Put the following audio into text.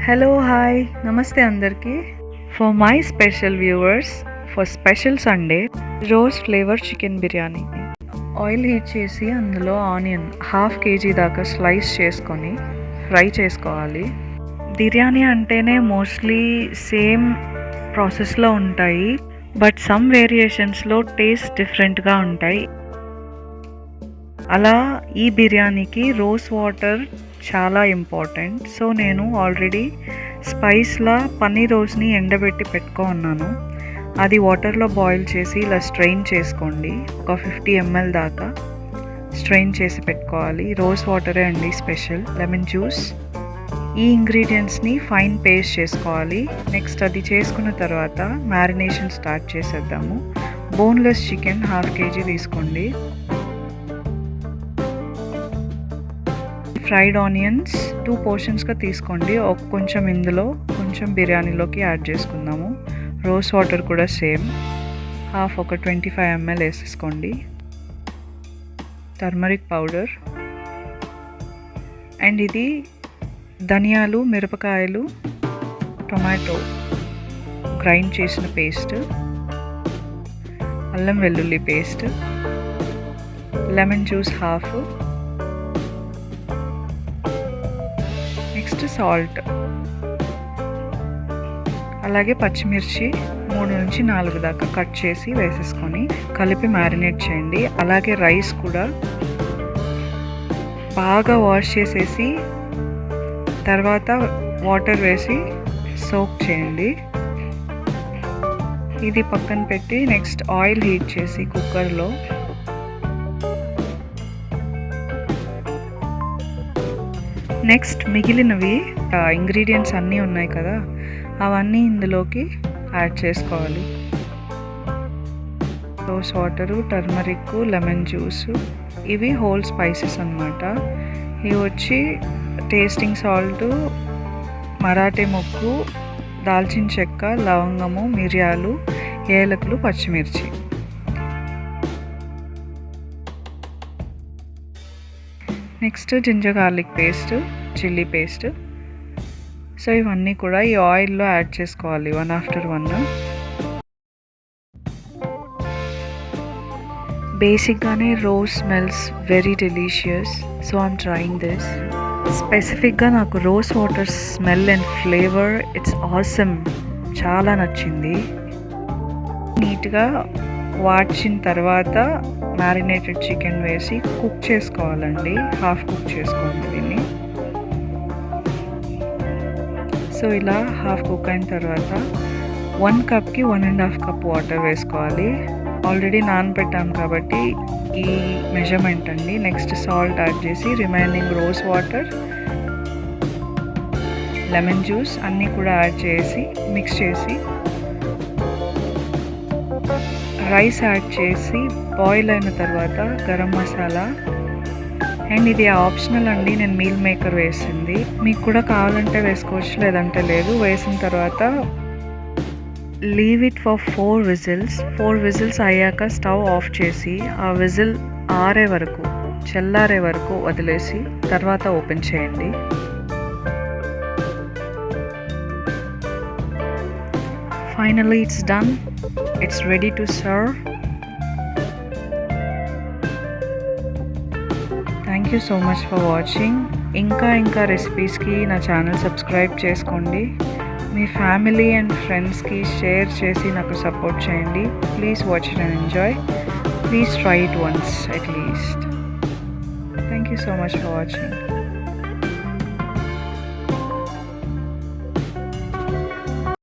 Hello hi నమస్తే అందరికీ. For my special viewers, for special Sunday rose flavour chicken biryani. Oil heat చేసి అందులో onion 1/2 kg దాకా slice చేసుకొని ఫ్రై చేసుకోవాలి. బిర్యానీ అంటేనే మోస్ట్లీ సేమ్ ప్రాసెస్లో ఉంటాయి, బట్ సమ్ వేరియేషన్స్లో టేస్ట్ డిఫరెంట్గా ఉంటాయి. అలా ఈ బిర్యానీకి రోజ్ వాటర్ చాలా ఇంపార్టెంట్. సో నేను ఆల్రెడీ స్పైస్లా పన్నీర్ రోజ్ని ఎండబెట్టి పెట్టుకున్నాను. అది వాటర్లో బాయిల్ చేసి ఇలా స్ట్రెయిన్ చేసుకోండి. ఒక 50 ml దాకా స్ట్రెయిన్ చేసి పెట్టుకోవాలి. రోజ్ వాటరే అండి స్పెషల్. లెమన్ జ్యూస్, ఈ ఇంగ్రీడియంట్స్ని ఫైన్ పేస్ట్ చేసుకోవాలి. నెక్స్ట్ అది చేసుకున్న తర్వాత మ్యారినేషన్ స్టార్ట్ చేసేద్దాము. బోన్లెస్ చికెన్ 1/2 kg తీసుకోండి. ఫ్రైడ్ ఆనియన్స్ 2 పోర్షన్స్గా తీసుకోండి. కొంచెం ఇందులో కొంచెం బిర్యానీలోకి యాడ్ చేసుకుందాము. రోజ్ వాటర్ కూడా సేమ్ ఒక 25 ml వేసేసుకోండి. టర్మరిక్ పౌడర్ అండ్ ఇది ధనియాలు, మిరపకాయలు, టొమాటో గ్రైండ్ చేసిన పేస్ట్, అల్లం వెల్లుల్లి paste, lemon juice 1/2, next salt, అలాగే పచ్చిమిర్చి 3 నుంచి 4 దాకా కట్ చేసి వేసేసుకొని కలిపి మ్యారినేట్ చేయండి. అలాగే రైస్ కూడా బాగా వాష్ చేసేసి తర్వాత వాటర్ వేసి సోక్ చేయండి. ఇది పక్కన పెట్టి నెక్స్ట్ ఆయిల్ హీట్ చేసి కుక్కర్లో నెక్స్ట్ మిగిలినవి ఇంగ్రీడియంట్స్ అన్నీ ఉన్నాయి కదా, అవన్నీ ఇందులోకి యాడ్ చేసుకోవాలి. Rose water, turmeric, lemon juice, ఇవి హోల్ స్పైసెస్ అన్నమాట. ఇవి వచ్చి టేస్టింగ్ సాల్ట్, మరాఠీ మొగ్గు, దాల్చిన చెక్క, లవంగము, మిరియాలు, ఏలకులు, పచ్చిమిర్చి. Next ginger garlic paste, chilli paste. So ఇవన్నీ కూడా ఈ ఆయిల్లో యాడ్ చేసుకోవాలి 1 after 1. బేసిక్గానే rose smells very delicious, so I'm trying this. స్పెసిఫిక్గా నాకు rose water smell and flavour it's awesome, చాలా నచ్చింది. నీట్గా వాడ్చిన తర్వాత మ్యారినేటెడ్ చికెన్ వేసి కుక్ చేసుకోవాలండి. హాఫ్ కుక్ చేసుకోండి దీన్ని. సో ఇలా హాఫ్ కుక్ అయిన తర్వాత 1 కప్కి 1.5 కప్ వాటర్ వేసుకోవాలి. ఆల్రెడీ నానబెట్టాం కాబట్టి ఈ మెజర్మెంట్ అండి. నెక్స్ట్ సాల్ట్ యాడ్ చేసి remaining rose water, lemon juice అన్నీ కూడా యాడ్ చేసి మిక్స్ చేసి రైస్ యాడ్ చేసి బాయిల్ అయిన తర్వాత గరం మసాలా, అండ్ ఇది ఆప్షనల్ అండి, నేను మీల్ మేకర్ వేసింది. మీకు కూడా కావాలంటే వేసుకోవచ్చు, లేదంటే లేదు. వేసిన తర్వాత leave it for 4 whistles. 4 whistles అయ్యాక స్టవ్ ఆఫ్ చేసి ఆ విజిల్ ఆరే వరకు, చల్లారే వరకు వదిలేసి తర్వాత ఓపెన్ చేయండి. Finally it's done. It's ready to serve. Thank you so much for watching. ఇంకా రెసిపీస్కి నా ఛానల్ సబ్స్క్రైబ్ చేసుకోండి. మీ ఫ్యామిలీ అండ్ ఫ్రెండ్స్కి షేర్ చేసి నాకు సపోర్ట్ చేయండి. Please watch it and enjoy. Please try it once at least. Thank you so much for watching.